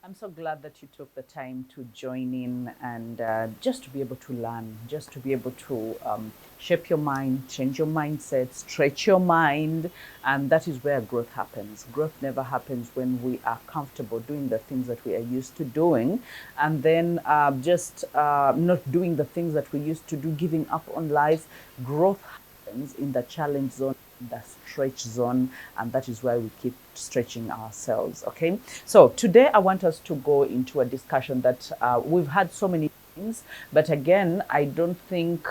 I'm so glad that you took the time to join in and just to be able to learn, just to be able to shape your mind, change your mindset, stretch your mind. And that is where growth happens. Growth never happens when we are comfortable doing the things that we are used to doing and then just not doing the things that we used to do, giving up on life. Growth happens in the challenge zone, the stretch zone, and that is why we keep stretching ourselves. Okay, so today I want us to go into a discussion that we've had so many things, but again I don't think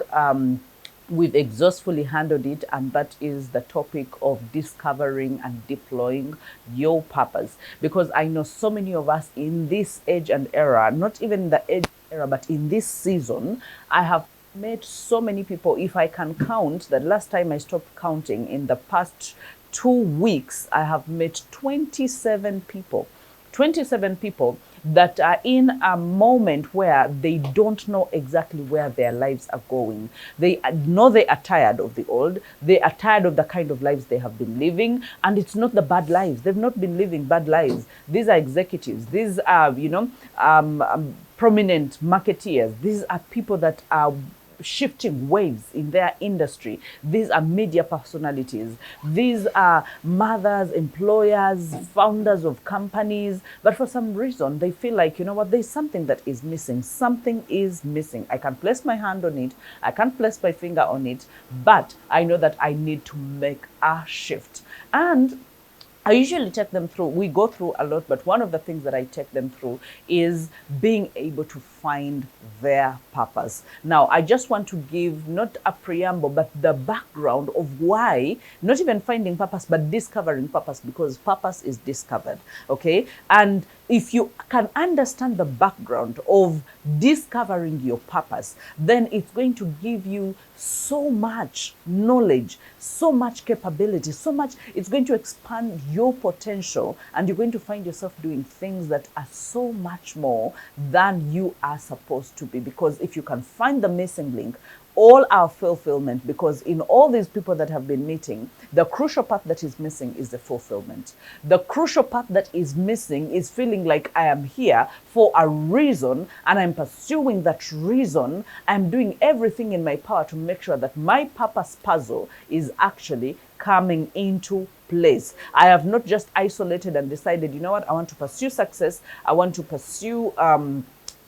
we've exhaustively handled it, and that is the topic of discovering and deploying your purpose. Because I know so many of us in this age and era, not even the age era, but in this season, I have met so many people. If I can count, the last time I stopped counting, in the past 2 weeks, I have met 27 people. 27 people that are in a moment where they don't know exactly where their lives are going. They know they are tired of the old. They are tired of the kind of lives they have been living. And it's not the bad lives. They've not been living bad lives. These are executives. These are, prominent marketeers. These are people that are shifting waves in their industry. These are media personalities. These are mothers, employers, founders of companies. But for some reason, they feel like, you know what, there's something that is missing. Something is missing. I can place my hand on it. I can't place my finger on it. But I know that I need to make a shift. And I usually take them through, we go through a lot, but one of the things that I take them through is being able to find their purpose. Now, I just want to give not a preamble, but the background of why, not even finding purpose, but discovering purpose, because purpose is discovered, okay? And if you can understand the background of discovering your purpose, then it's going to give you so much knowledge, so much capability, so much, it's going to expand your potential, and you're going to find yourself doing things that are so much more than you are supposed to be. Because if you can find the missing link, all our fulfillment, because in all these people that have been meeting, the crucial part that is missing is the fulfillment. The crucial part that is missing is feeling like I am here for a reason and I'm pursuing that reason. I'm doing everything in my power to make sure that my purpose puzzle is actually coming into place. I have not just isolated and decided, you know what, I want to pursue success. I want to pursue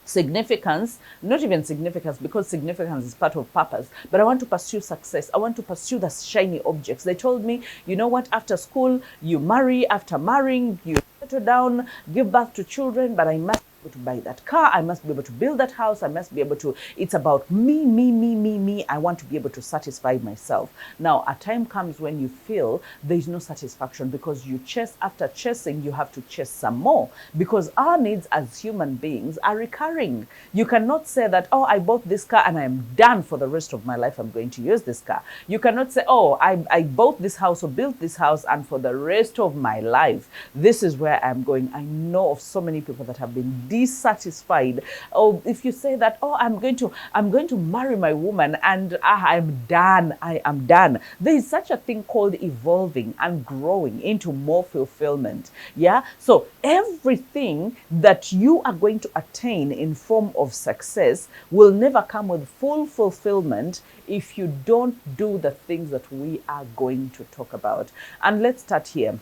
significance, not even significance, because significance is part of purpose, but I want to pursue success. I want to pursue the shiny objects. They told me, you know what, after school, you marry, after marrying, you settle down, give birth to children, but I must be able to buy that car, I must be able to build that house, I must be able to, it's about me, me, me, me, me. I want to be able to satisfy myself. Now, a time comes when you feel there is no satisfaction, because you chase after chasing, you have to chase some more, because our needs as human beings are recurring. You cannot say that, oh, I bought this car and I am done for the rest of my life, I'm going to use this car. You cannot say, oh, I bought this house or built this house and for the rest of my life, this is where I'm going. I know of so many people that have been dissatisfied. Oh, if you say that, oh, I'm going to marry my woman and I'm done, I am done. There is such a thing called evolving and growing into more fulfillment. Yeah. So everything that you are going to attain in form of success will never come with full fulfillment if you don't do the things that we are going to talk about. And let's start here.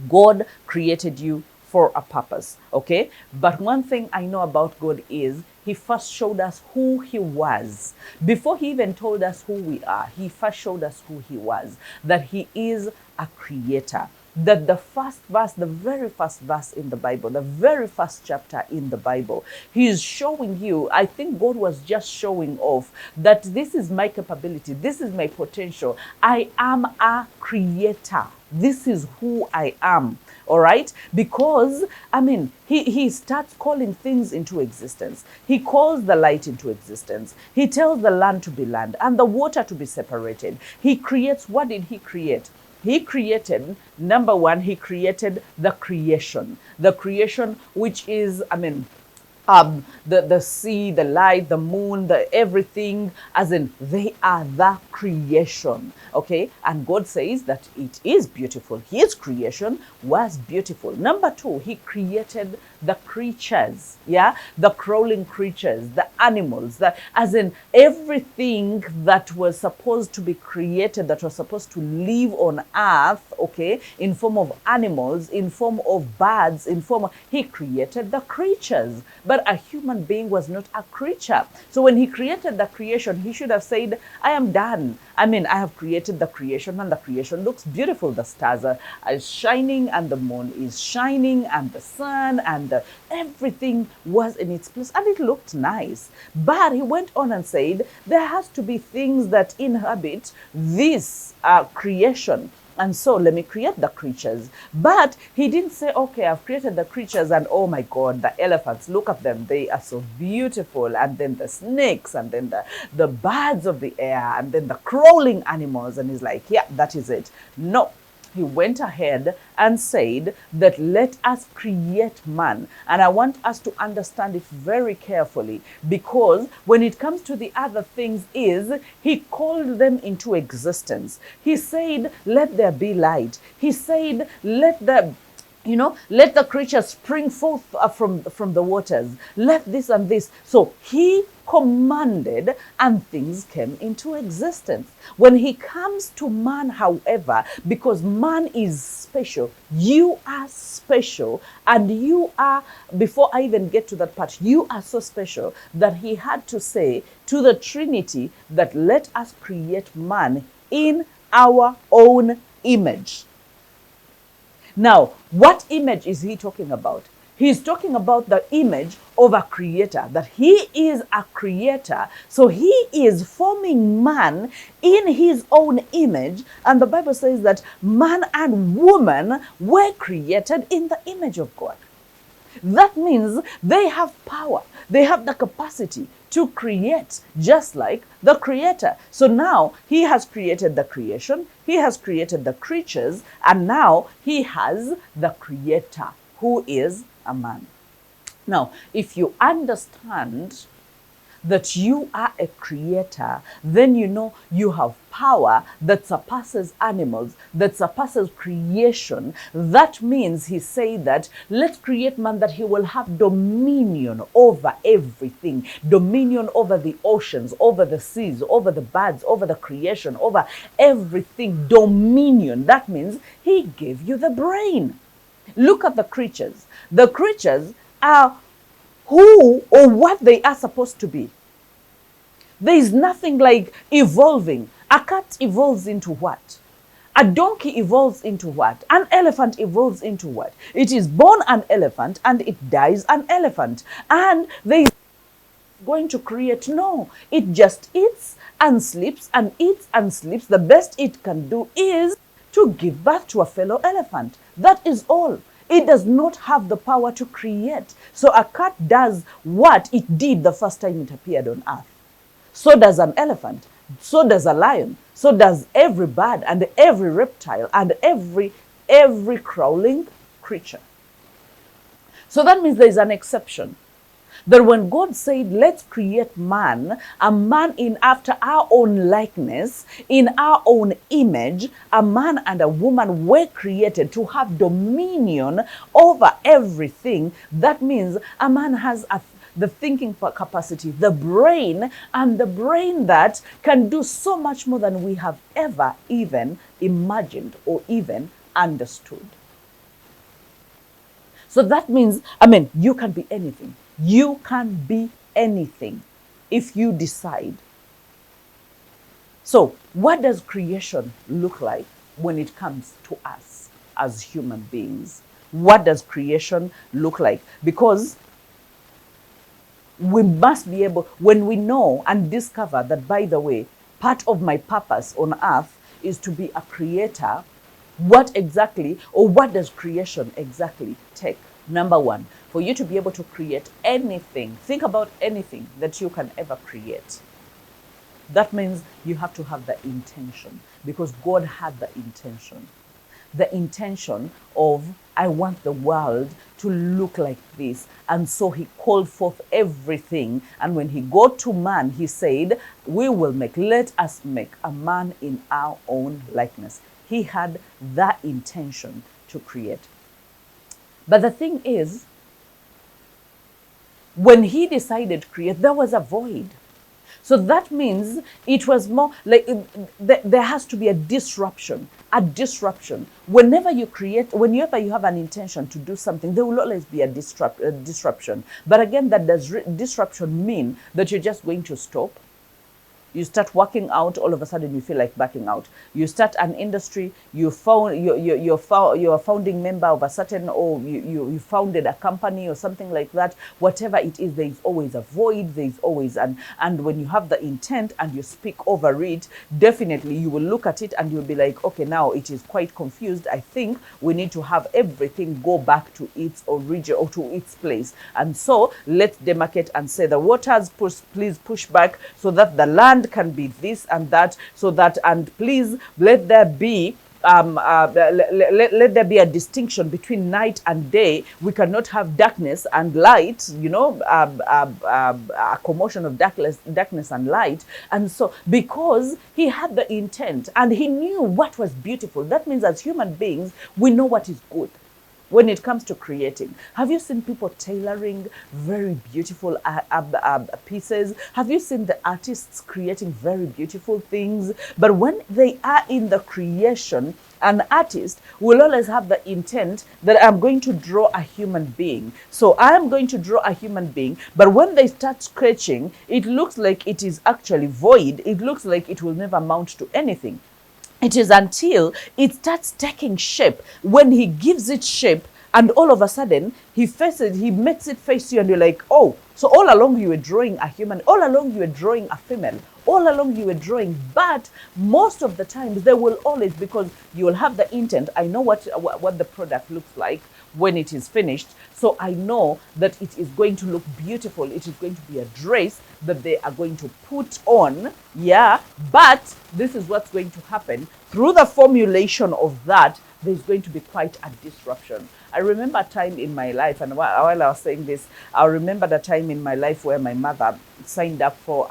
God created you for a purpose, okay? But one thing I know about God is he first showed us who he was. Before he even told us who we are, he first showed us who he was, that he is a creator. That the first verse, the very first verse in the Bible, the very first chapter in the Bible, he is showing you, I think God was just showing off that this is my capability, this is my potential. I am a creator. This is who I am. All right? Because, I mean, he starts calling things into existence. He calls the light into existence. He tells the land to be land and the water to be separated. He creates, what did he create? He created, number one, he created the creation. The creation, which is, I mean, the sea, the light, the moon, the everything, as in they are the creation. Okay, and God says that it is beautiful. His creation was beautiful. Number two, he created the creatures, yeah, the crawling creatures, the animals, as in everything that was supposed to be created, that was supposed to live on earth, okay, in form of animals, in form of birds, he created the creatures. But a human being was not a creature. So when he created the creation, he should have said, I am done. I mean, I have created the creation, and the creation looks beautiful. The stars are shining, and the moon is shining, and the sun, and everything was in its place, and it looked nice. But he went on and said, there has to be things that inhabit this creation. And so let me create the creatures. But he didn't say, okay, I've created the creatures, and oh my God, the elephants, look at them. They are so beautiful. And then the snakes, and then the birds of the air, and then the crawling animals. And he's like, yeah, that is it. No. He went ahead and said that let us create man. And I want us to understand it very carefully, because when it comes to the other things he called them into existence. He said, let there be light. He said, let the creatures spring forth from the waters. Let this and this. So he commanded, and things came into existence. When he comes to man, however, because man is special, you are special, and you are, before I even get to that part, you are so special that he had to say to the Trinity that let us create man in our own image. Now, what image is he talking about? He's talking about the image of a creator, that he is a creator. So he is forming man in his own image. And the Bible says that man and woman were created in the image of God. That means they have power. They have the capacity to create just like the creator. So now he has created the creation, he has created the creatures, and now he has the creator, who is a man. Now, if you understand that you are a creator, then you know you have power that surpasses animals, that surpasses creation. That means he said that let's create man that he will have dominion over everything, dominion over the oceans, over the seas, over the birds, over the creation, over everything, dominion. That means he gave you the brain. Look at the creatures. The creatures are who or what they are supposed to be. There is nothing like evolving. A cat evolves into what? A donkey evolves into what? An elephant evolves into what? It is born an elephant and it dies an elephant. And there is going to create, no. It just eats and sleeps and eats and sleeps. The best it can do is to give birth to a fellow elephant. That is all. It does not have the power to create. So a cat does what it did the first time it appeared on earth. So does an elephant. So does a lion. So does every bird and every reptile and every crawling creature. So that means there is an exception. That when God said, let's create man, a man in after our own likeness, in our own image, a man and a woman were created to have dominion over everything. That means a man has the thinking capacity, the brain, and the brain that can do so much more than we have ever even imagined or even understood. So that means, you can be anything. You can be anything if you decide. So what does creation look like when it comes to us as human beings? What does creation look like? Because we must be able, when we know and discover that, by the way, part of my purpose on earth is to be a creator, what exactly, or what does creation exactly take? Number one, for you to be able to create anything, think about anything that you can ever create. That means you have to have the intention, because God had the intention. The intention of, I want the world to look like this. And so he called forth everything. And when he got to man, he said, let us make a man in our own likeness. He had that intention to create. But the thing is, When he decided to create, there was a void. So that means it was more like there has to be a disruption. A disruption. Whenever you create, whenever you have an intention to do something, there will always be a disruption. But again, that does disruption mean that you're just going to stop? You start working out, all of a sudden you feel like backing out. You start an industry, you're a founding member of a certain, or you founded a company or something like that. Whatever it is, there is always a void, there is always and when you have the intent and you speak over it, definitely you will look at it and you'll be like, okay, now it is quite confused. I think we need to have everything go back to its origin or to its place. And so let's demarcate and say the waters, please push back so that the land can be this and that, so that, and please let there be let there be a distinction between night and day. We cannot have darkness and light, a commotion of darkness and light. And so because he had the intent and he knew what was beautiful, that means as human beings we know what is good. When it comes to creating, have you seen people tailoring very beautiful pieces? Have you seen the artists creating very beautiful things? But when they are in the creation, an artist will always have the intent that I'm going to draw a human being. So I am going to draw a human being, but when they start sketching, it looks like it is actually void. It looks like it will never amount to anything. It is until it starts taking shape. When he gives it shape, and all of a sudden he makes it face you, and you're like, oh, so all along you were drawing a human, all along you were drawing a female, all along you were drawing. But most of the times there will always, because you will have the intent, I know what the product looks like when it is finished. So I know that it is going to look beautiful. It is going to be a dress that they are going to put on. Yeah, but this is what's going to happen. Through the formulation of that, there's going to be quite a disruption. I remember a time in my life, and while I was saying this, I remember the time in my life where my mother signed up for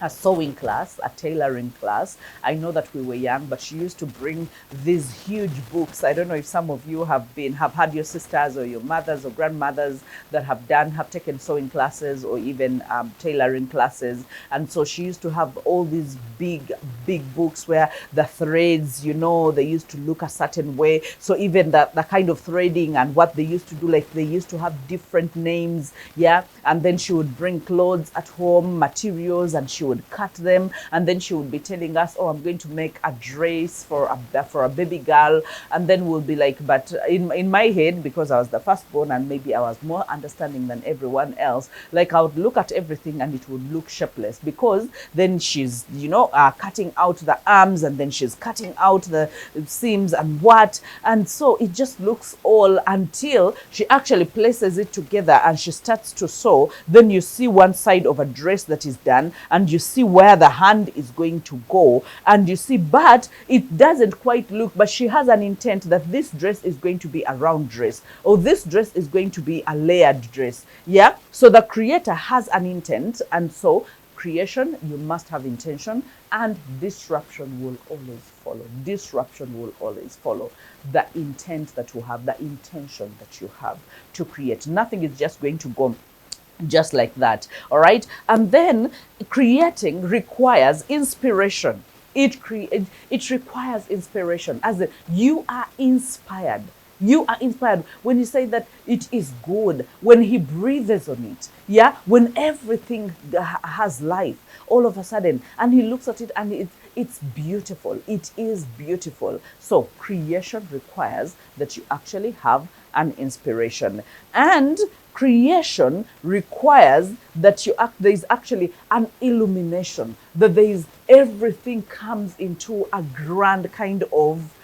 a sewing class, a tailoring class. I know that we were young, but she used to bring these huge books. I don't know if some of you have had your sisters or your mothers or grandmothers that have taken sewing classes or even tailoring classes. And so she used to have all these big books where the threads, they used to look a certain way. So even the kind of threading and what they used to do, like they used to have different names. Yeah. And then she would bring clothes at home, materials, and she would cut them, and then she would be telling us, oh, I'm going to make a dress for a baby girl. And then we'll be like, but in my head, because I was the firstborn and maybe I was more understanding than everyone else, like I would look at everything and it would look shapeless, because then she's cutting out the arms, and then she's cutting out the seams and what, and so it just looks all, until she actually places it together and she starts to sew. Then you see one side of a dress that is done, and you see where the hand is going to go, and you see, but it doesn't quite look, but she has an intent that this dress is going to be a round dress, or this dress is going to be a layered dress. Yeah, so the creator has an intent, and so creation, you must have intention, and disruption will always follow. Disruption will always follow the intent that you have, the intention that you have to create. Nothing is just going to go just like that. All right. And then creating requires inspiration. It requires inspiration, as you are inspired. You are inspired when you say that it is good, when he breathes on it. Yeah. When everything has life all of a sudden, and he looks at it and it's beautiful. It is beautiful. So creation requires that you actually have an inspiration, and creation requires that there is actually an illumination, that there is, everything comes into a grand kind of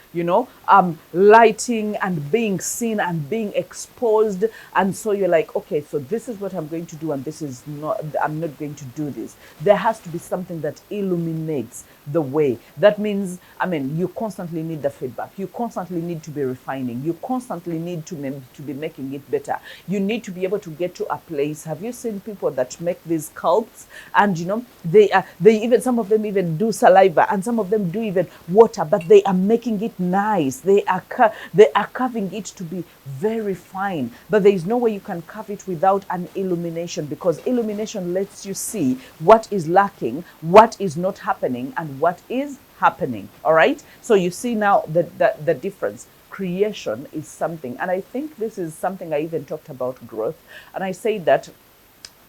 lighting and being seen and being exposed. And so you're like, okay, so this is what I'm going to do, and this is not, I'm not going to do this. There has to be something that illuminates the way. That means, you constantly need the feedback. You constantly need to be refining. You constantly need to be making it better. You need to be able to get to a place. Have you seen people that make these sculpts, and they even, some of them even do saliva, and some of them do even water, but they are making it nice. They are carving it to be very fine. But there is no way you can carve it without an illumination, because illumination lets you see what is lacking, what is not happening, and what is happening. All right. So you see now the difference. Creation is something, and I think this is something I even talked about growth, and I say that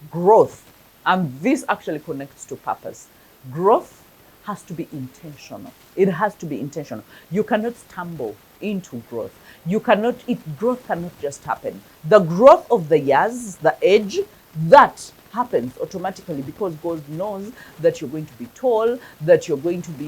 growth, and this actually connects to purpose. Growth has to be intentional. It has to be intentional. You cannot stumble into growth. Growth cannot just happen. The growth of the years, the age, that happens automatically because God knows that you're going to be tall, that you're going to be,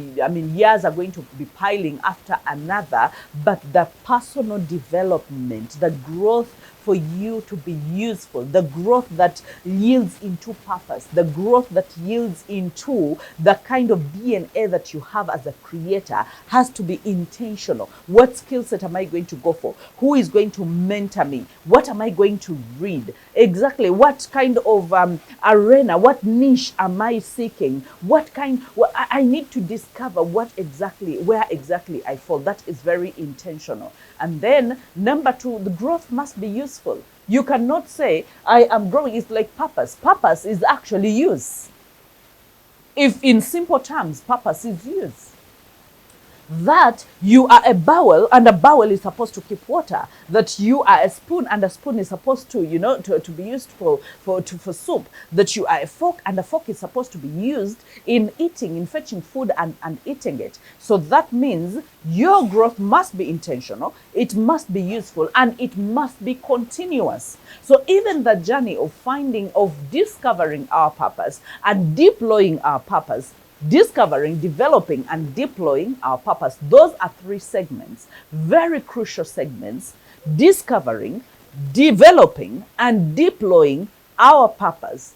years are going to be piling after another, but the personal development, the growth for you to be useful, the growth that yields into purpose, the growth that yields into the kind of DNA that you have as a creator has to be intentional. What skill set am I going to go for? Who is going to mentor me? What am I going to read? Exactly. What kind of arena, what niche am I seeking? I need to discover where exactly I fall. That is very intentional. And then number two, the growth must be useful. You cannot say, I am growing. It's like purpose. Purpose is actually use. If in simple terms, purpose is use. That you are a bowl and a bowl is supposed to keep water. That you are a spoon and a spoon is supposed to, to be used for soup. That you are a fork and a fork is supposed to be used in eating, in fetching food and eating it. So that means your growth must be intentional, it must be useful, and it must be continuous. So even the journey of discovering our purpose and deploying our purpose, discovering, developing, and deploying our purpose. Those are three segments, very crucial segments. Discovering, developing, and deploying our purpose.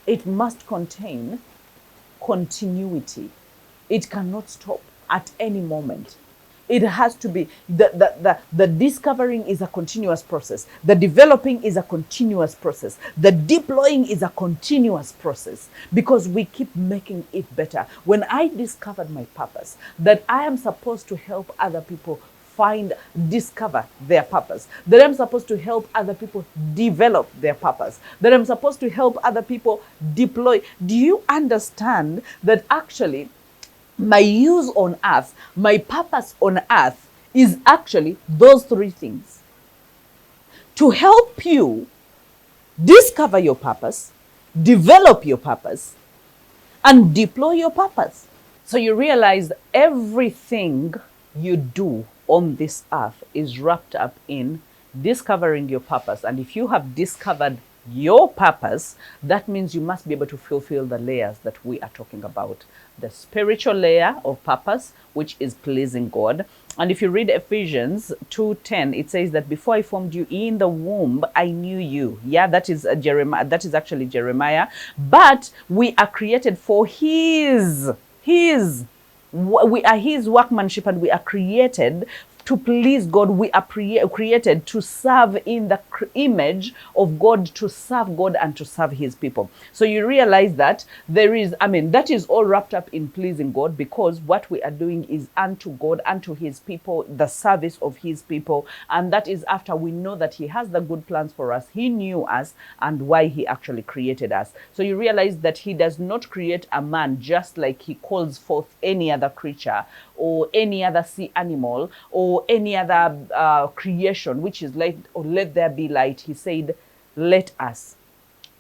It must contain continuity. It cannot stop at any moment. It has to be, the discovering is a continuous process. The developing is a continuous process. The deploying is a continuous process because we keep making it better. When I discovered my purpose, that I am supposed to help other people discover their purpose, that I'm supposed to help other people develop their purpose, that I'm supposed to help other people deploy. Do you understand that actually my use on earth, my purpose on earth is actually those three things? To help you discover your purpose, develop your purpose, and deploy your purpose. So you realize everything you do on this earth is wrapped up in discovering your purpose. And if you have discovered your purpose, that means you must be able to fulfill the layers that we are talking about. The spiritual layer of purpose, which is pleasing God. And if you read Ephesians 2:10, it says that before I formed you in the womb, I knew you. Yeah, that is Jeremiah. That is actually Jeremiah. But we are created for we are his workmanship, and we are created to please God. We are created to serve in the image of God, to serve God and to serve his people. So you realize that that is all wrapped up in pleasing God, because what we are doing is unto God, unto his people, the service of his people. And that is after we know that he has the good plans for us. He knew us and why he actually created us. So you realize that he does not create a man just like he calls forth any other creature or any other sea animal or any other creation, which is like, oh, let there be light. He said, let us.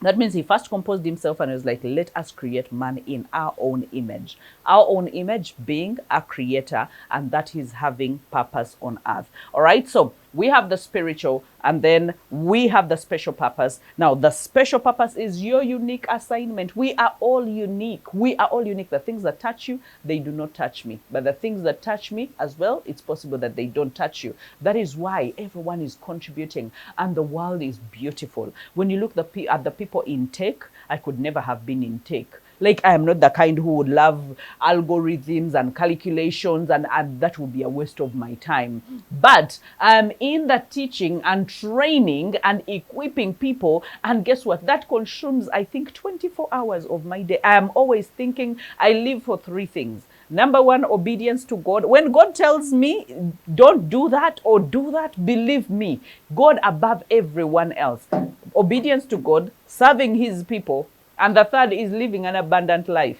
That means he first composed himself and was like, let us create man in our own image. Our own image being a creator, and that is having purpose on earth. All right, so we have the spiritual, and then we have the special purpose. Now, the special purpose is your unique assignment. We are all unique. We are all unique. The things that touch you, they do not touch me. But the things that touch me as well, it's possible that they don't touch you. That is why everyone is contributing, and the world is beautiful. When you look at the people in tech, I could never have been in tech. Like, I am not the kind who would love algorithms and calculations, and that would be a waste of my time. But I'm in the teaching and training and equipping people, and guess what? That consumes, I think, 24 hours of my day. I am always thinking. I live for three things. Number one, obedience to God. When God tells me, don't do that or do that, believe me, God above everyone else. Obedience to God, serving his people. And the third is living an abundant life.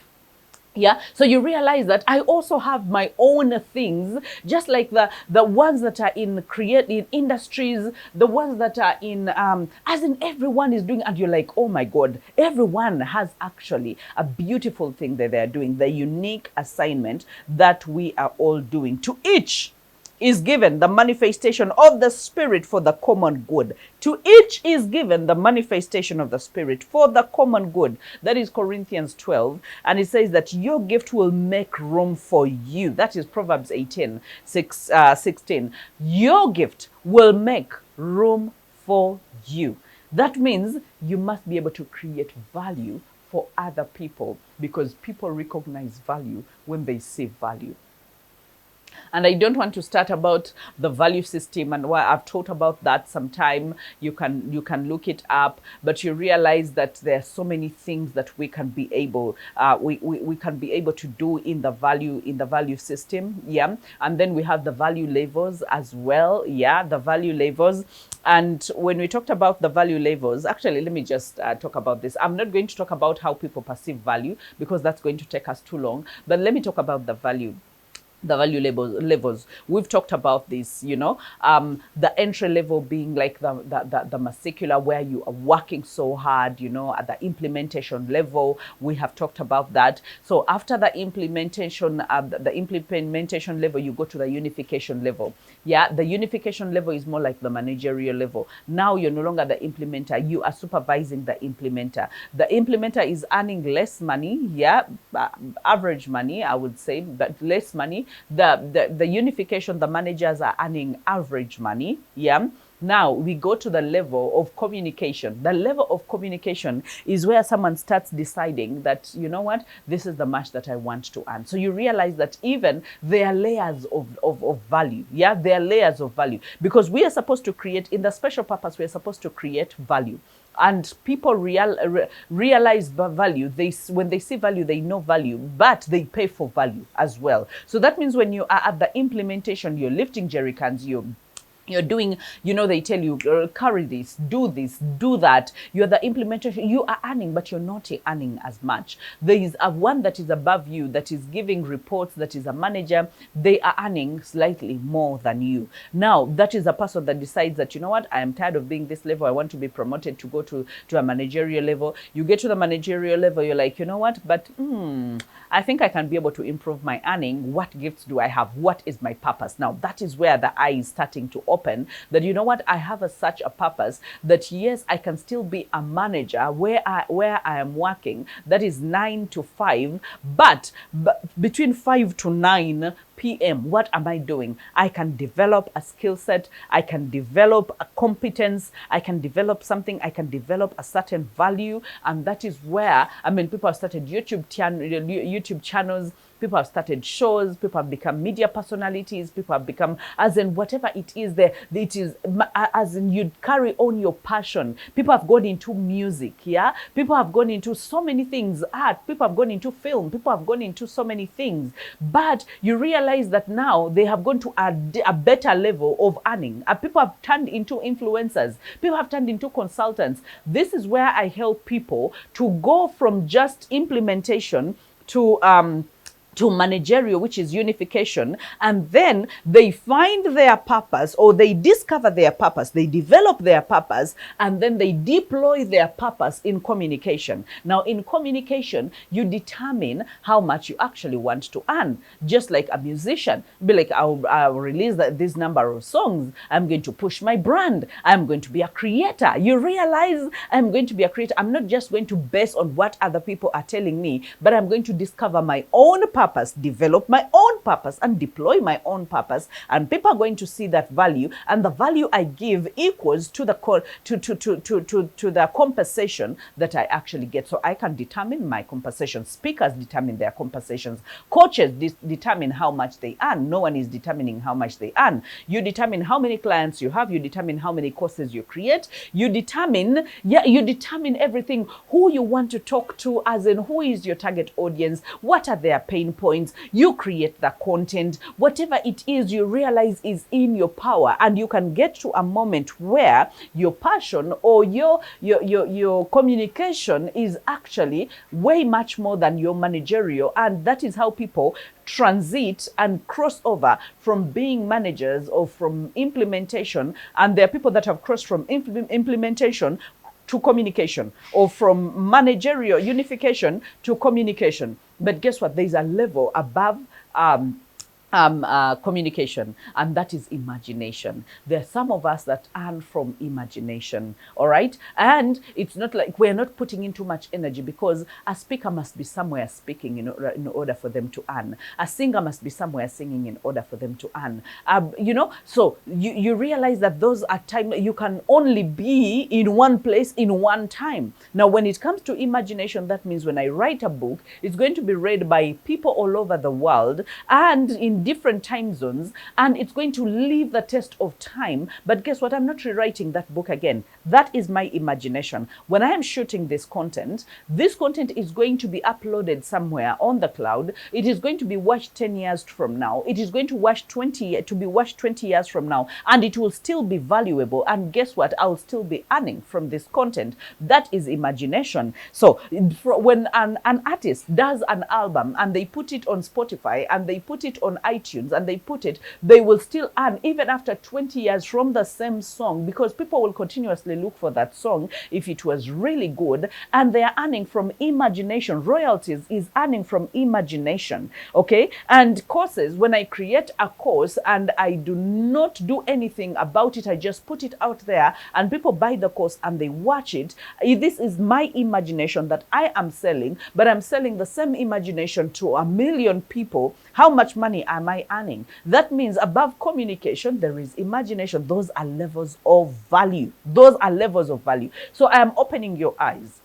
Yeah, so you realize that I also have my own things, just like the ones that are in creative industries, the ones that are in as in everyone is doing, and you're like, oh my God, everyone has actually a beautiful thing that they're doing, the unique assignment that we are all doing. To each is given the manifestation of the Spirit for the common good. To each is given the manifestation of the Spirit for the common good. That is Corinthians 12. And it says that your gift will make room for you. That is Proverbs 16. Your gift will make room for you. That means you must be able to create value for other people, because people recognize value when they see value. And I don't want to start about the value system, and why I've taught about that sometime. You can look it up, but you realize that there are so many things that we can be able we can be able to do in the value system. Yeah. And then we have the value levels as well. Yeah, the value levels. And when we talked about the value levels, actually, let me just talk about this. I'm not going to talk about how people perceive value, because that's going to take us too long. But let me talk about the value levels. We've talked about this, the entry level being like the muscular, where you are working so hard, at the implementation level. We have talked about that. So after the implementation level, you go to the unification level. Yeah, the unification level is more like the managerial level. Now you're no longer the implementer, you are supervising the implementer. The implementer is earning less money, average money, I would say, but less money. The unification, the managers are earning average money. Yeah. Now we go to the level of communication. The level of communication is where someone starts deciding that, you know what, this is the much that I want to earn. So you realize that even there are layers of value. Yeah, there are layers of value, because we are supposed to create, in the special purpose, we are supposed to create value. And people realize value. When they see value, they know value, but they pay for value as well. So that means when you are at the implementation, you're lifting jerry cans, you're doing, they tell you, carry this, do that. You're the implementation. You are earning, but you're not earning as much. There is one that is above you, that is giving reports, that is a manager. They are earning slightly more than you. Now, that is a person that decides that, you know what, I am tired of being this level. I want to be promoted to go to a managerial level. You get to the managerial level, you're like, you know what, but I think I can be able to improve my earning. What gifts do I have? What is my purpose? Now, that is where the eye is starting to open, that, you know what, I have such a purpose that, yes, I can still be a manager where I am working, that is 9 to 5, but between 5 to 9 p.m., what am I doing? I can develop a skill set. I can develop a competence. I can develop something. I can develop a certain value. And that is where, people have started YouTube channels. People have started shows. People have become media personalities. People have become, as in whatever it is there, it is, as in you carry on your passion. People have gone into music, yeah? People have gone into so many things, art. People have gone into film. People have gone into so many things. But you realize that now they have gone to a better level of earning. People have turned into influencers. People have turned into consultants. This is where I help people to go from just implementation to managerial, which is unification, and then they find their purpose, or they discover their purpose, they develop their purpose, and then they deploy their purpose in communication. Now, in communication, you determine how much you actually want to earn. Just like a musician, be like, I'll release this number of songs, I'm going to push my brand, I'm going to be a creator. You realize I'm going to be a creator. I'm not just going to base on what other people are telling me, but I'm going to discover my own purpose, develop my own purpose, and deploy my own purpose, and people are going to see that value, and the value I give equals to the the compensation that I actually get. So I can determine my compensation. Speakers determine their compensations. Coaches determine how much they earn. No one is determining how much they earn. You determine how many clients you have. You determine how many courses you create. You determine everything. Who you want to talk to, as in who is your target audience, what are their pain pain points, you create the content. Whatever it is you realize is in your power, and you can get to a moment where your passion or your communication is actually way much more than your managerial, and that is how people transit and cross over from being managers or from implementation. And there are people that have crossed from implementation to communication, or from managerial unification to communication. But guess what? There's a level above communication, and that is imagination. There are some of us that earn from imagination, all right? And it's not like we're not putting in too much energy, because a speaker must be somewhere speaking in order for them to earn. A singer must be somewhere singing in order for them to earn. So you realize that those are times you can only be in one place in one time. Now, when it comes to imagination, that means when I write a book, it's going to be read by people all over the world and in different time zones, and it's going to leave the test of time. But guess what? I'm not rewriting that book again. That is my imagination. When I am shooting this content is going to be uploaded somewhere on the cloud. It is going to be watched 10 years from now. It is going to be watched 20 years from now, and it will still be valuable. And guess what? I'll still be earning from this content. That is imagination. So when an artist does an album and they put it on Spotify and they put it on iTunes and they will still earn even after 20 years from the same song, because people will continuously look for that song if it was really good, and they are earning from imagination. Royalties is earning from imagination, okay? And courses, when I create a course and I do not do anything about it, I just put it out there and people buy the course and they watch it. This is my imagination that I am selling, but I'm selling the same imagination to 1 million people. How much money am I earning? That means above communication, there is imagination. Those are levels of value. Those are levels of value. So I am opening your eyes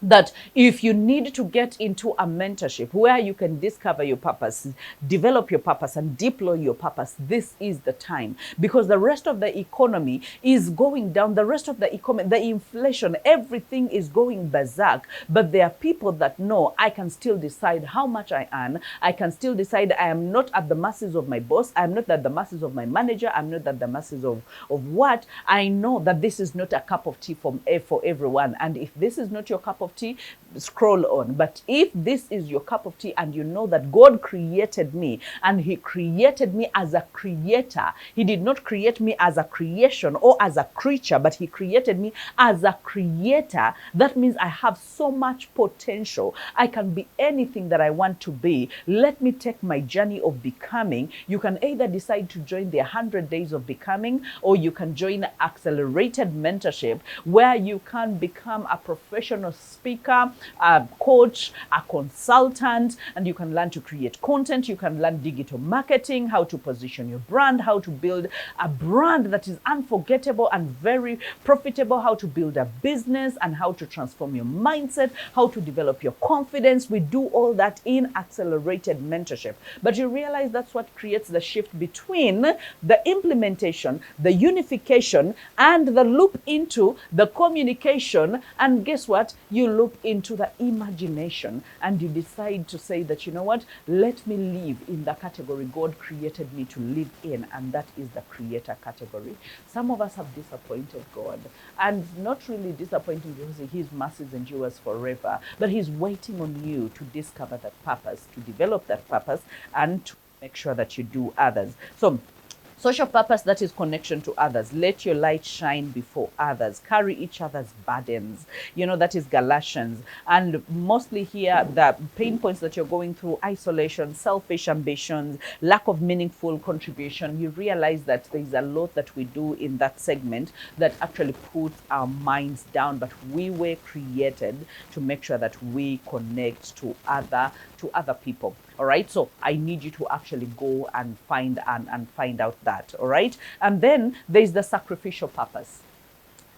that if you need to get into a mentorship where you can discover your purpose, develop your purpose, and deploy your purpose, this is the time. Because the rest of the economy is going down. The rest of the economy, the inflation, everything is going berserk. But there are people that know I can still decide how much I earn. I can still decide I am not at the mercies of my boss. I'm not at the mercies of my manager. I'm not at the mercies of what. I know that this is not a cup of tea for everyone. And if this is not your cup of tea, scroll on. But if this is your cup of tea and you know that God created me and he created me as a creator, he did not create me as a creation or as a creature, but he created me as a creator, that means I have so much potential. I can be anything that I want to be. Let me take my journey of becoming. You can either decide to join the 100 days of becoming, or you can join accelerated mentorship, where you can become a professional speaker, a coach, a consultant, and you can learn to create content. You can learn digital marketing, how to position your brand, how to build a brand that is unforgettable and very profitable, how to build a business, and how to transform your mindset, how to develop your confidence. We do all that in accelerated mentorship. But you realize that's what creates the shift between the implementation, the unification, and the loop into the communication. And guess what? You loop into the imagination, and you decide to say that, you know what, let me live in the category God created me to live in, and that is the creator category. Some of us have disappointed God, and not really disappointing because his mercies endures forever, but he's waiting on you to discover that purpose, to develop that purpose, and to make sure that you do others. So social purpose, that is connection to others. Let your light shine before others. Carry each other's burdens. You know, that is Galatians. And mostly here, the pain points that you're going through: isolation, selfish ambitions, lack of meaningful contribution. You realize that there's a lot that we do in that segment that actually puts our minds down. But we were created to make sure that we connect to other people. All right, so I need you to actually go and find out that. All right, and then there's the sacrificial purpose.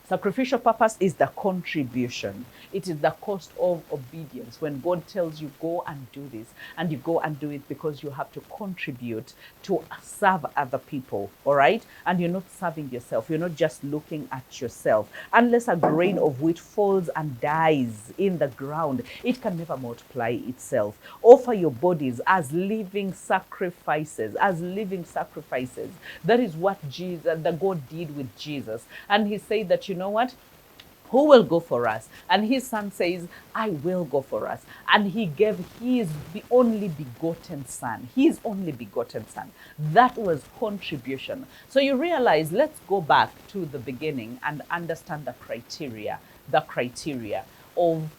Sacrificial purpose is the contribution. It is the cost of obedience. When God tells you, go and do this, and you go and do it because you have to contribute to serve other people, all right? And you're not serving yourself. You're not just looking at yourself. Unless a grain of wheat falls and dies in the ground, it can never multiply itself. Offer your bodies as living sacrifices, as living sacrifices. That is what that God did with Jesus. And he said that, you know what? Who will go for us? And his son says, I will go for us. And he gave his only begotten son, his only begotten son. That was contribution. So you realize, let's go back to the beginning and understand the criteria of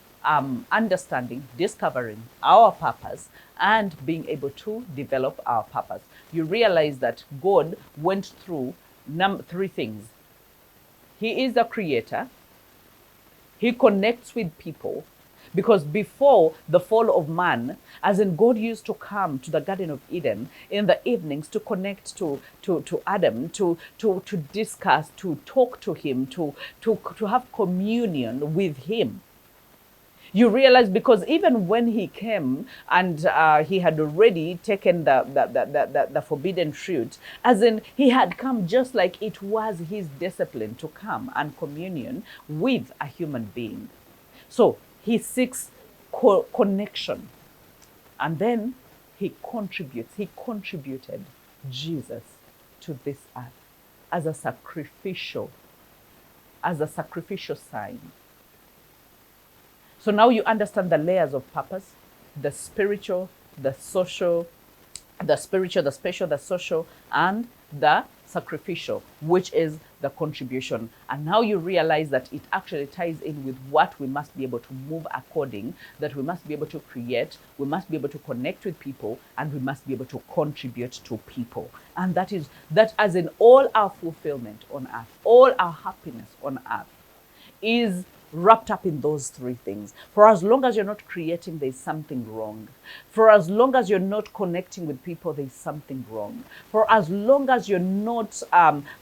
understanding, discovering our purpose, and being able to develop our purpose. You realize that God went through three things. He is the creator. He connects with people, because before the fall of man, as in God used to come to the Garden of Eden in the evenings to connect to Adam, to discuss, to talk to him, to have communion with him. You realize, because even when he came and he had already taken the forbidden fruit, as in he had come just like it was his discipline to come and communion with a human being. So he seeks connection, and then he contributed Jesus to this earth as a sacrificial sign. So now you understand the layers of purpose: the spiritual, the social, the spiritual, the special, the social, and the sacrificial, which is the contribution. And now you realize that it actually ties in with what we must be able to move according, that we must be able to create, we must be able to connect with people, and we must be able to contribute to people. And that as in all our fulfillment on earth, all our happiness on earth is wrapped up in those three things. For as long as you're not creating, there's something wrong. For as long as you're not connecting with people, there's something wrong. For as long as you're not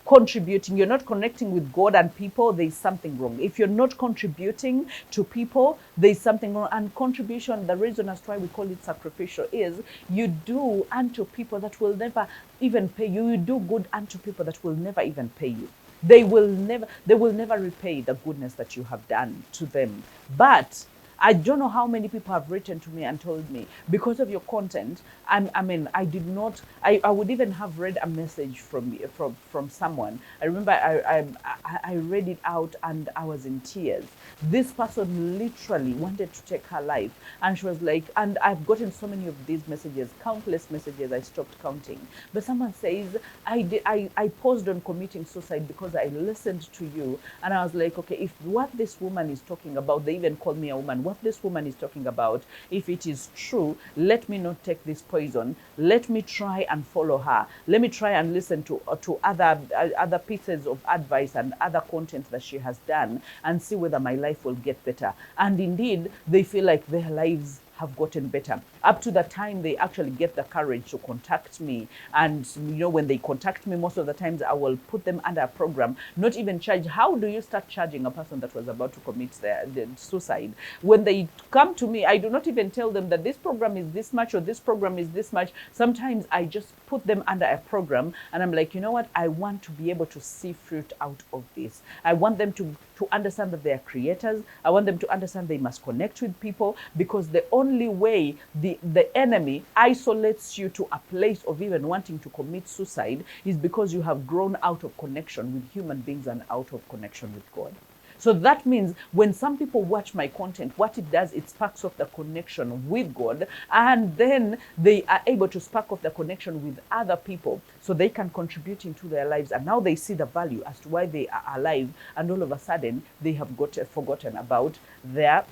contributing, you're not connecting with God and people, there's something wrong. If you're not contributing to people, there's something wrong. And contribution, the reason as to why we call it sacrificial, is you do unto people that will never even pay you. You do good unto people that will never even pay you. They will never repay the goodness that you have done to them. But I don't know how many people have written to me and told me, because of your content, I would even have read a message from someone. I remember I read it out and I was in tears. This person literally wanted to take her life, and she was like, and I've gotten so many of these messages, countless messages, I stopped counting. But someone says, I paused on committing suicide because I listened to you, and I was like, okay, if what this woman is talking about, they even call me a woman, what this woman is talking about, if it is true, let me not take this poison. Let me try and follow her. Let me try and listen to other pieces of advice and other content that she has done, and see whether my life will get better. And indeed, they feel like their lives have gotten better, up to the time they actually get the courage to contact me. And when they contact me, most of the times I will put them under a program, not even charge. How do you start charging a person that was about to commit their suicide? When they come to me, I do not even tell them that this program is this much or this program is this much. Sometimes I just put them under a program, and I'm like, you know what, I want to be able to see fruit out of this. I want them to understand that they are creators. I want them to understand they must connect with people, because the only way the enemy isolates you to a place of even wanting to commit suicide is because you have grown out of connection with human beings and out of connection with God. So that means when some people watch my content, what it does, it sparks off the connection with God, and then they are able to spark off the connection with other people, so they can contribute into their lives, and now they see the value as to why they are alive, and all of a sudden they have forgotten about their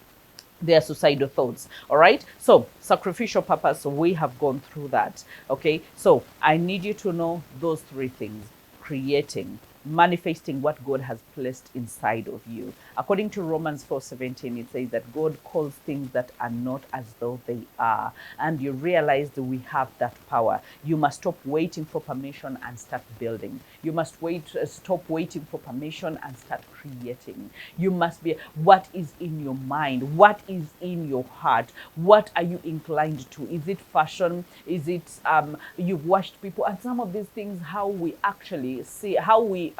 suicidal thoughts. All right, so sacrificial purpose, we have gone through that. Okay, so I need you to know those three things: creating, manifesting what God has placed inside of you. According to Romans 4:17, it says that God calls things that are not as though they are. And you realize that we have that power. You must stop waiting for permission and start building. You must stop waiting for permission and start creating. You must be, what is in your mind? What is in your heart? What are you inclined to? Is it fashion? Is it you've watched people? And some of these things, how we actually see, how we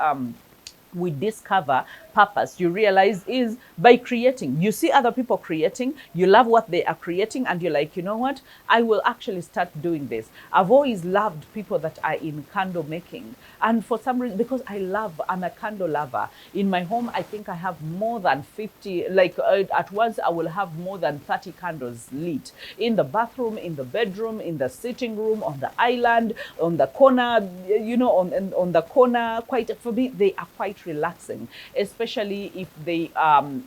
discover purpose, you realize, is by creating. You see other people creating, you love what they are creating, and you're like, you know what, I will actually start doing this. I've always loved people that are in candle making, and for some reason, because I'm a candle lover. In my home, I think I have more than 50, like at once I will have more than 30 candles lit in the bathroom, in the bedroom, in the sitting room, on the island, on the corner, you know, on the corner. Quite, for me, they are quite relaxing, especially if they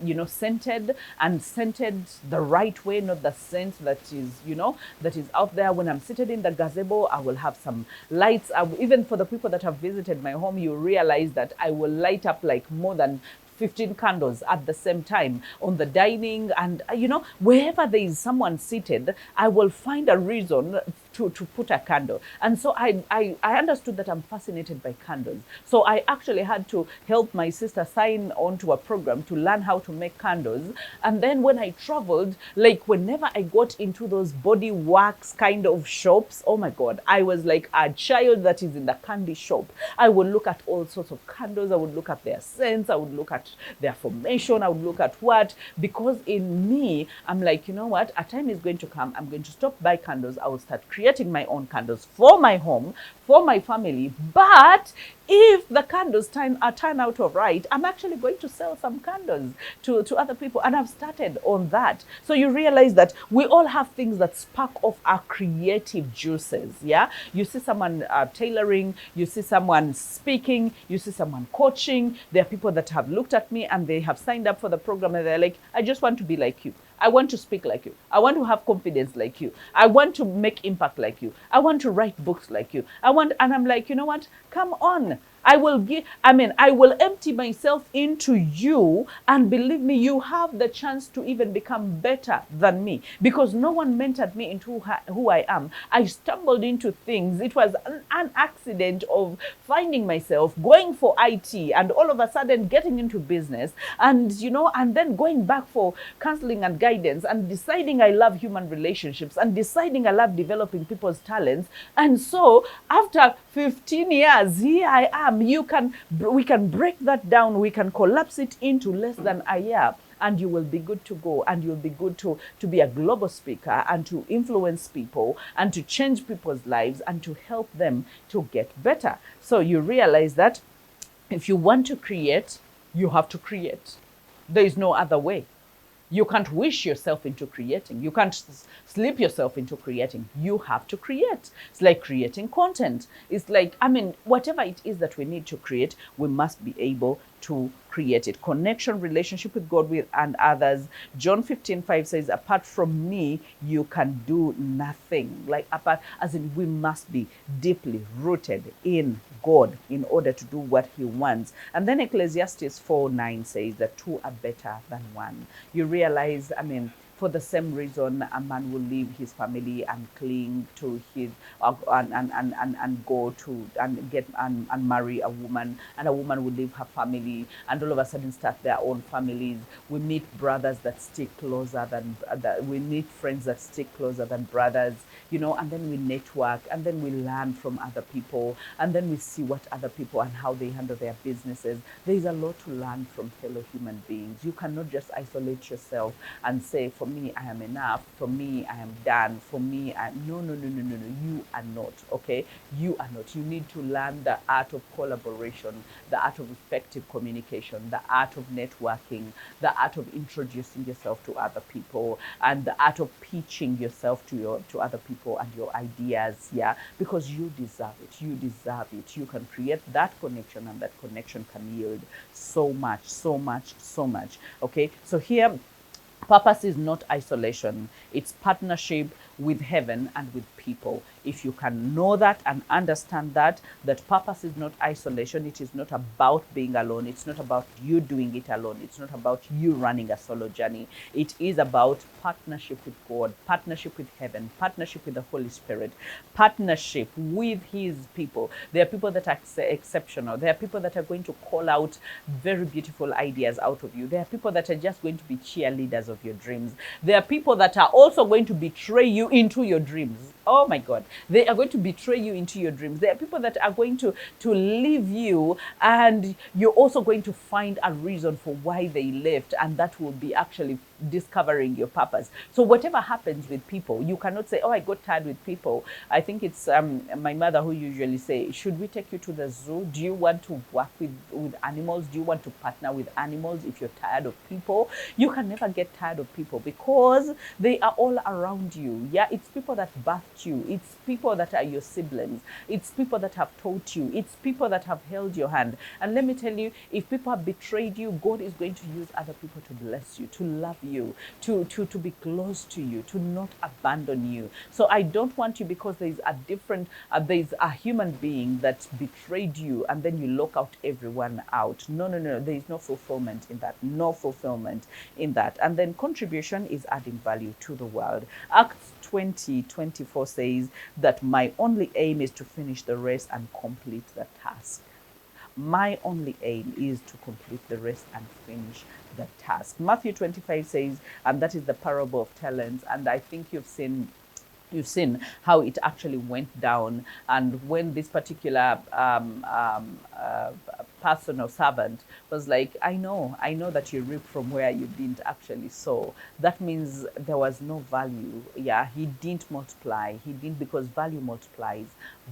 you know, scented the right way, not the scent that is, you know, that is out there. When I'm seated in the gazebo, I will have some lights. Even for the people that have visited my home, you realize that I will light up like more than 15 candles at the same time on the dining, and you know, wherever there is someone seated, I will find a reason to put a candle. And so I understood that I'm fascinated by candles. So I actually had to help my sister sign on to a program to learn how to make candles. And then when I traveled, like whenever I got into those body wax kind of shops, oh my God, I was like a child that is in the candy shop. I would look at all sorts of candles. I would look at their scents. I would look at their formation. I would look at what, because in me, I'm like, you know what, a time is going to come. I'm going to stop buy candles. I will start creating my own candles for my home, for my family. But if the candles turn out all right, I'm actually going to sell some candles to other people. And I've started on that. So you realize that we all have things that spark off our creative juices. Yeah. You see someone tailoring, you see someone speaking, you see someone coaching. There are people that have looked at me and they have signed up for the program and they're like, I just want to be like you. I want to speak like you. I want to have confidence like you. I want to make impact like you. I want to write books like you. And I'm like, you know what? Come on. I will empty myself into you, and believe me, you have the chance to even become better than me, because no one mentored me into who I am. I stumbled into things. It was an accident of finding myself going for IT and all of a sudden getting into business, and you know, and then going back for counseling and guidance, and deciding I love human relationships, and deciding I love developing people's talents. And so after 15 years, here I am. We can break that down. We can collapse it into less than a year, and you will be good to go, and you'll be good to be a global speaker, and to influence people, and to change people's lives, and to help them to get better. So you realize that if you want to create, you have to create. There is no other way. You can't wish yourself into creating. You can't sleep yourself into creating. You have to create. It's like creating content. It's like, whatever it is that we need to create, we must be able to create it. Connection, relationship with God and others. John 15:5 says, apart from me, you can do nothing. Like as in, we must be deeply rooted in God in order to do what he wants. And then Ecclesiastes 4:9 says that two are better than one. You realize, for the same reason, a man will leave his family and cling to his and go to and get and marry a woman, and a woman will leave her family and all of a sudden start their own families. We meet brothers that stick closer than we meet friends that stick closer than brothers, and then we network, and then we learn from other people, and then we see what other people and how they handle their businesses. There is a lot to learn from fellow human beings. You cannot just isolate yourself and say, for me, I am enough. For me, I am done. For me, no. You are not, okay? You are not. You need to learn the art of collaboration, the art of effective communication, the art of networking, the art of introducing yourself to other people, and the art of pitching yourself to other people and your ideas, yeah? Because you deserve it. You deserve it. You can create that connection, and that connection can yield so much, okay? So here, purpose is not isolation. It's partnership with heaven and with people. If you can know that and understand that purpose is not isolation, it is not about being alone, it's not about you doing it alone, it's not about you running a solo journey. It is about partnership with God, partnership with heaven, partnership with the Holy Spirit, partnership with His people. There are people that are exceptional. There are people that are going to call out very beautiful ideas out of you. There are people that are just going to be cheerleaders of your dreams. There are people that are also going to betray you into your dreams. Oh my God. They are going to betray you into your dreams. There are people that are going to leave you, and you're also going to find a reason for why they left, and that will be actually discovering your purpose. So whatever happens with people, you cannot say, oh, I got tired with people. I think it's my mother who usually say, should we take you to the zoo? Do you want to work with animals? Do you want to partner with animals if you're tired of people? You can never get tired of people because they are all around you. Yeah, it's people that birthed you. It's people that are your siblings. It's people that have taught you. It's people that have held your hand. And let me tell you, if people have betrayed you, God is going to use other people to bless you, to love you, to be close to you, to not abandon you. So I don't want you, because there's a human being that betrayed you and then you lock out everyone out. No. There is no fulfillment in that. No fulfillment in that. And then contribution is adding value to the world. Acts 20:24 says that my only aim is to finish the race and complete the task. My only aim is to complete the race and finish the task. Matthew 25 says, and that is the parable of talents. And I think you've seen how it actually went down. And when this particular person or servant was like, I know that you reap from where you didn't actually sow. That means there was no value. Yeah, he didn't multiply. He didn't, because value multiplies.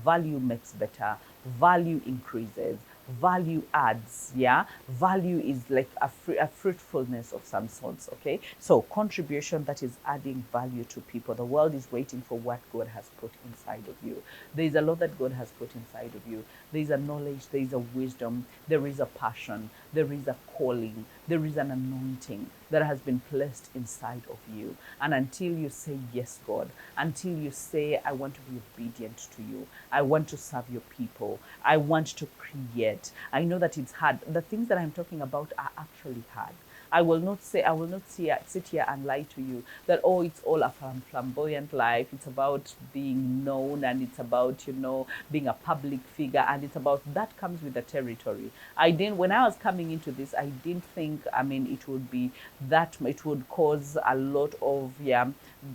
Value makes better. Value increases. Value adds. Yeah, value is like a fruitfulness of some sorts. Okay, so contribution, that is adding value to people. The world is waiting for what God has put inside of you. There is a lot that God has put inside of you. There is a knowledge, there is a wisdom, there is a passion, there is a calling, there is an anointing that has been placed inside of you. And until you say, yes, God, until you say, I want to be obedient to you, I want to serve your people, I want to create. I know that it's hard. The things that I'm talking about are actually hard. I will not sit here and lie to you that, oh, it's all a flamboyant life. It's about being known, and it's about, being a public figure, and it's about, that comes with the territory. When I was coming into this, I didn't think, it would be that, it would cause a lot of,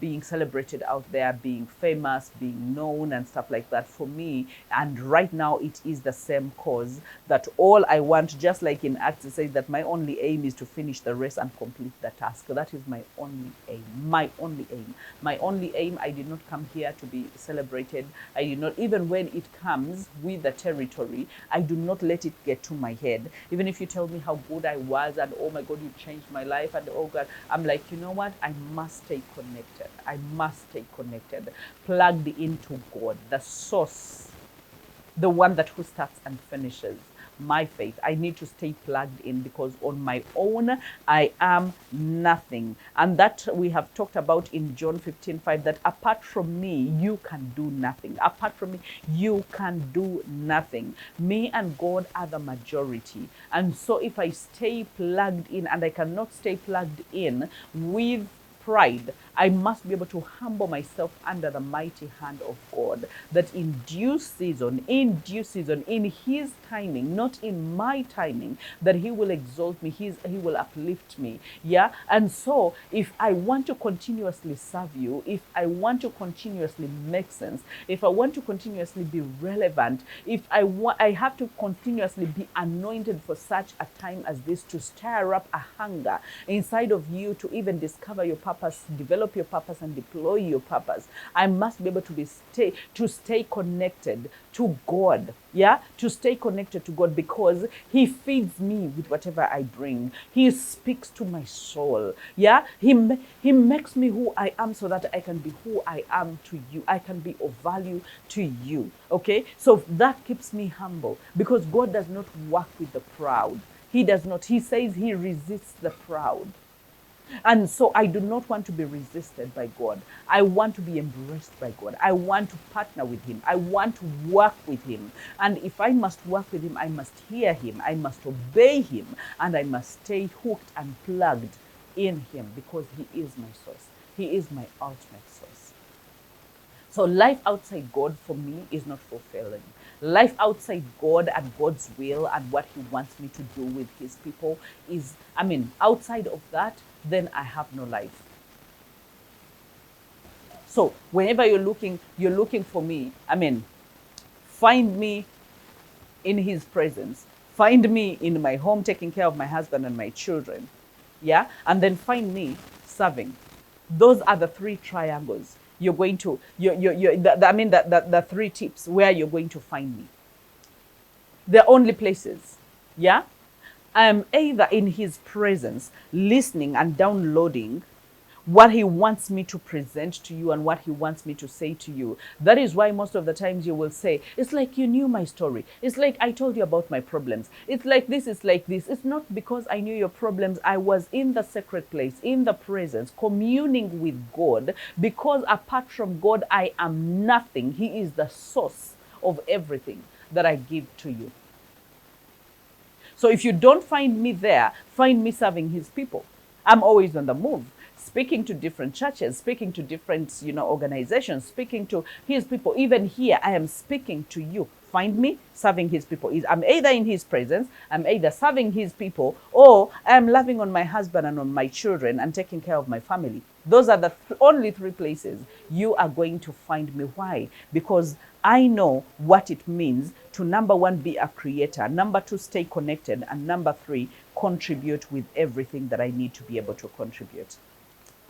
being celebrated out there, being famous, being known and stuff like that for me. And right now it is the same cause, that all I want, just like in Acts, it says that my only aim is to finish the race and complete the task. That is my only aim. My only aim. My only aim. I did not come here to be celebrated. I did not, even when it comes with the territory, I do not let it get to my head. Even if you tell me how good I was and, oh my God, you changed my life, and oh God, I'm like, you know what? I must stay connected. I must stay connected, plugged into God, the source, the one that who starts and finishes my faith. I need to stay plugged in, because on my own, I am nothing. And that we have talked about in John 15:5, that apart from me, you can do nothing. Apart from me, you can do nothing. Me and God are the majority. And so if I stay plugged in, and I cannot stay plugged in with pride, I must be able to humble myself under the mighty hand of God, that in due season, in His timing, not in my timing, that He will exalt me, He will uplift me. Yeah. And so if I want to continuously serve you, if I want to continuously make sense, if I want to continuously be relevant, if I have to continuously be anointed for such a time as this, to stir up a hunger inside of you to even discover your purpose, develop your purpose, and deploy your purpose. I must be able to stay connected to God. Yeah, to stay connected to God, because He feeds me with whatever I bring. He speaks to my soul. Yeah, He makes me who I am, so that I can be who I am to you. I can be of value to you. Okay, so that keeps me humble, because God does not work with the proud. He does not. He says He resists the proud. And so I do not want to be resisted by God. I want to be embraced by God. I want to partner with him. I want to work with him. And if I must work with him, I must hear him. I must obey him. And I must stay hooked and plugged in him, because he is my source. He is my ultimate source. So life outside God for me is not fulfilling. Life outside God and God's will and what he wants me to do with his people is, outside of that, then I have no life. So whenever you're looking for me, find me in his presence. Find me in my home taking care of my husband and my children. Yeah? And then find me serving. Those are the three triangles. You're going to, the three tips where you're going to find me. They're only places. Yeah? I'm either in his presence, listening and downloading what he wants me to present to you and what he wants me to say to you. That is why most of the times you will say, it's like you knew my story. It's like I told you about my problems. It's like this, it's like this. It's not because I knew your problems. I was in the sacred place, in the presence, communing with God, because apart from God, I am nothing. He is the source of everything that I give to you. So if you don't find me there, find me serving his people. I'm always on the move, speaking to different churches, speaking to different, organizations, speaking to his people. Even here, I am speaking to you. Find me serving his people. I'm either in his presence, I'm either serving his people, or I'm loving on my husband and on my children and taking care of my family. Those are the only three places you are going to find me. Why? Because I know what it means to, number one, be a creator, number two, stay connected, and number three, contribute with everything that I need to be able to contribute.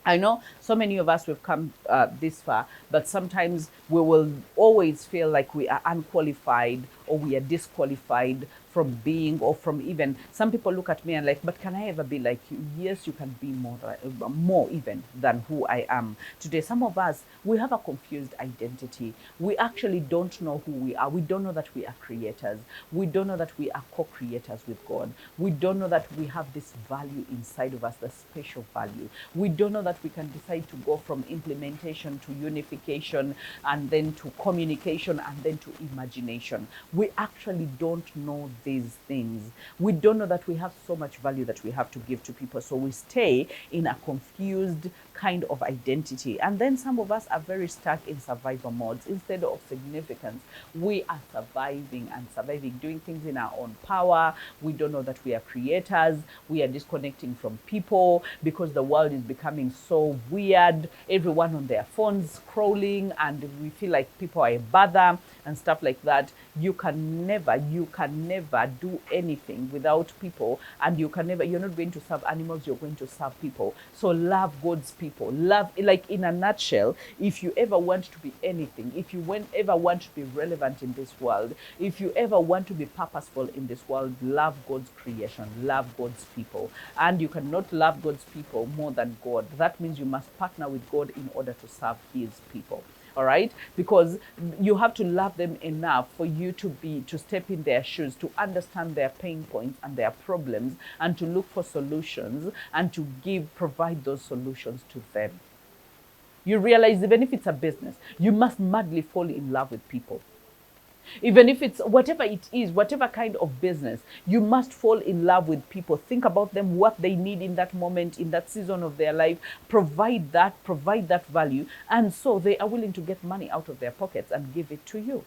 I know so many of us have come this far, but sometimes we will always feel like we are unqualified or we are disqualified from being, or from even, some people look at me and like, but can I ever be like you? Yes, you can be more even than who I am today. Some of us, we have a confused identity. We actually don't know who we are. We don't know that we are creators. We don't know that we are co-creators with God. We don't know that we have this value inside of us, the special value. We don't know that we can decide to go from implementation to unification, and then to communication, and then to imagination. We actually don't know these things. We don't know that we have so much value that we have to give to people. So we stay in a confused kind of identity. And then some of us are very stuck in survival modes instead of significance. We are surviving and surviving, doing things in our own power. We don't know that we are creators. We are disconnecting from people because the world is becoming so weird. Everyone on their phones scrolling, and we feel like people are a bother and stuff like that. You can never do anything without people, and you're not going to serve animals, you're going to serve people. So love God's people. Love, like in a nutshell, if you ever want to be anything, if you ever want to be relevant in this world, if you ever want to be purposeful in this world, love God's creation, love God's people. And you cannot love God's people more than God. That means you must partner with God in order to serve his people. All right, because you have to love them enough for you to step in their shoes, to understand their pain points and their problems, and to look for solutions, and to provide those solutions to them. You realize, even if it's a business, you must madly fall in love with people. Even if it's whatever it is, whatever kind of business, you must fall in love with people. Think about them, what they need in that moment, in that season of their life. Provide that value. And so they are willing to get money out of their pockets and give it to you.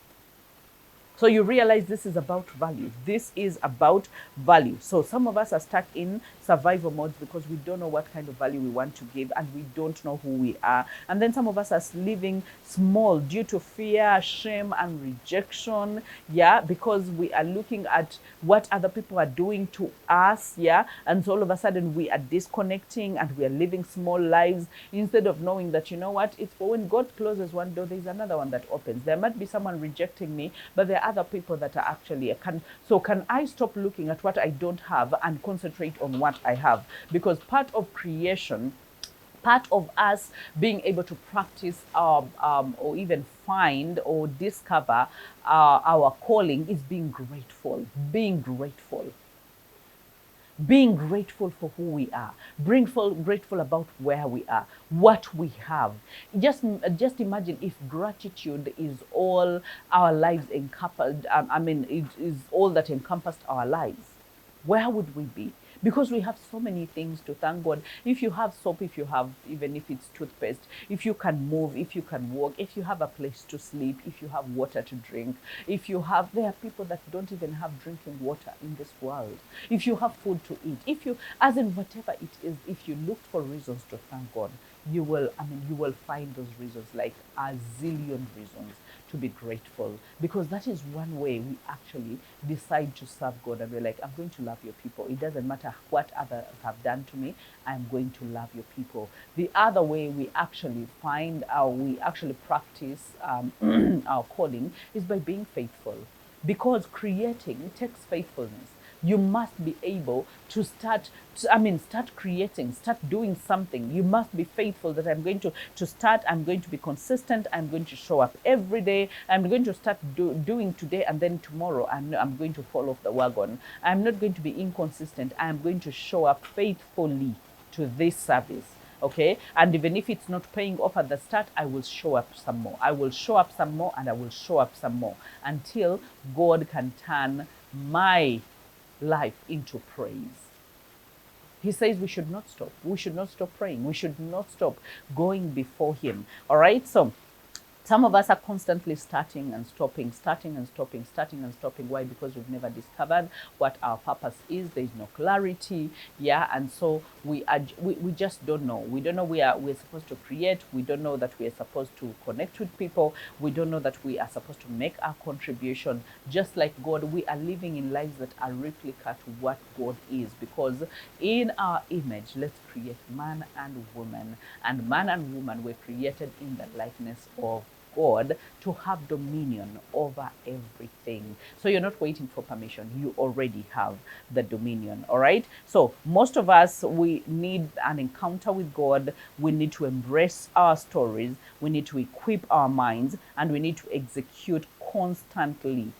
So you realize this is about value. This is about value. So some of us are stuck in survival modes because we don't know what kind of value we want to give, and we don't know who we are. And then some of us are living small due to fear, shame, and rejection. Yeah, because we are looking at what other people are doing to us. Yeah, and so all of a sudden we are disconnecting and we are living small lives instead of knowing that, you know what, it's for when God closes one door, there's another one that opens. There might be someone rejecting me, but there are other people that are actually can I stop looking at what I don't have and concentrate on what I have? Because part of creation, part of us being able to practice or even find or discover our calling is being grateful. being grateful for who we are, grateful about where we are, what we have. Just imagine if gratitude is all our lives encompassed. It is all that encompassed our lives. Where would we be? Because we have so many things to thank God. If you have soap, if you have, even if it's toothpaste, if you can move, if you can walk, if you have a place to sleep, if you have water to drink, if you have, there are people that don't even have drinking water in this world. If you have food to eat, if you, as in whatever it is, if you look for reasons to thank God, you will, you will find those reasons, like a zillion reasons to be grateful, because that is one way we actually decide to serve God. And we're like, I'm going to love your people. It doesn't matter what others have done to me, I'm going to love your people. The other way we actually we actually practice our calling is by being faithful, because creating takes faithfulness. You must be able to start creating, start doing something. You must be faithful that I'm going to start, I'm going to be consistent, I'm going to show up every day, I'm going to start doing today, and then tomorrow I'm going to fall off the wagon. I'm not going to be inconsistent. I'm going to show up faithfully to this service. Okay, and even if it's not paying off at the start, I will show up some more. I will show up some more, and I will show up some more until God can turn my life into praise. He says we should not stop. We should not stop praying. We should not stop going before him. All right, so some of us are constantly starting and stopping, starting and stopping, starting and stopping. Why? Because we've never discovered what our purpose is. There is no clarity. Yeah. And so we just don't know. We don't know we're supposed to create. We don't know that we are supposed to connect with people. We don't know that we are supposed to make our contribution. Just like God, we are living in lives that are replica to what God is. Because in our image, let's create man and woman. And man and woman were created in the likeness of God to have dominion over everything. So you're not waiting for permission. You already have the dominion. All right. So most of us, we need an encounter with God. We need to embrace our stories. We need to equip our minds, and we need to execute constantly,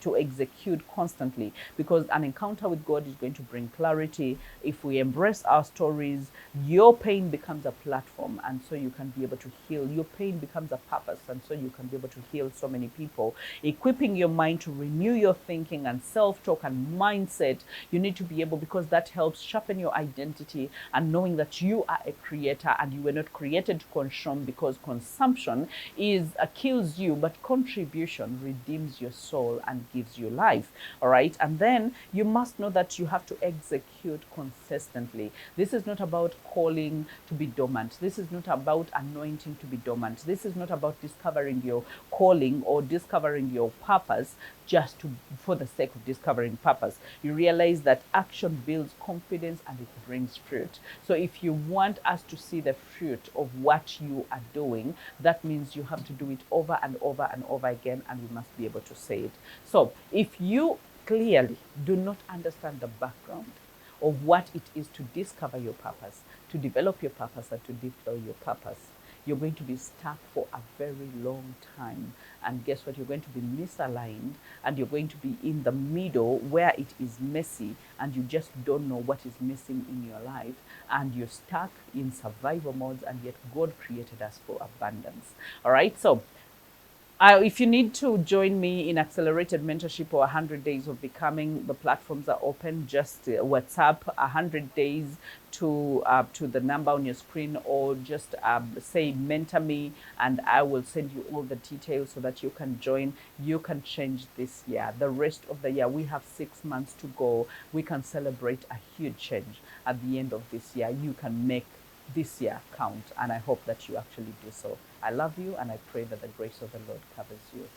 because an encounter with God is going to bring clarity. If we embrace our stories, your pain becomes a platform, and so you can be able to heal. Your pain becomes a purpose, and so you can be able to heal so many people. Equipping your mind to renew your thinking and self-talk and mindset, you need to be able, because that helps sharpen your identity, and knowing that you are a creator and you were not created to consume, because consumption kills you, but contribution redeems your soul and gives you life. All right. And then you must know that you have to execute consistently. This is not about calling to be dormant. This is not about anointing to be dormant. This is not about discovering your calling or discovering your purpose just for the sake of discovering purpose. You realize that action builds confidence and it brings fruit. So if you want us to see the fruit of what you are doing, that means you have to do it over and over and over again, and we must be able to say it. So if you clearly do not understand the background of what it is to discover your purpose, to develop your purpose, and to deploy your purpose, you're going to be stuck for a very long time. And guess what? You're going to be misaligned, and you're going to be in the middle where it is messy, and you just don't know what is missing in your life, and you're stuck in survival modes, and yet God created us for abundance. All right. So if you need to join me in accelerated mentorship or 100 days of becoming, the platforms are open. Just WhatsApp 100 days to the number on your screen, or just say mentor me, and I will send you all the details so that you can join. You can change this year. The rest of the year, we have 6 months to go. We can celebrate a huge change at the end of this year. You can make this year count, and I hope that you actually do so. I love you, and I pray that the grace of the Lord covers you.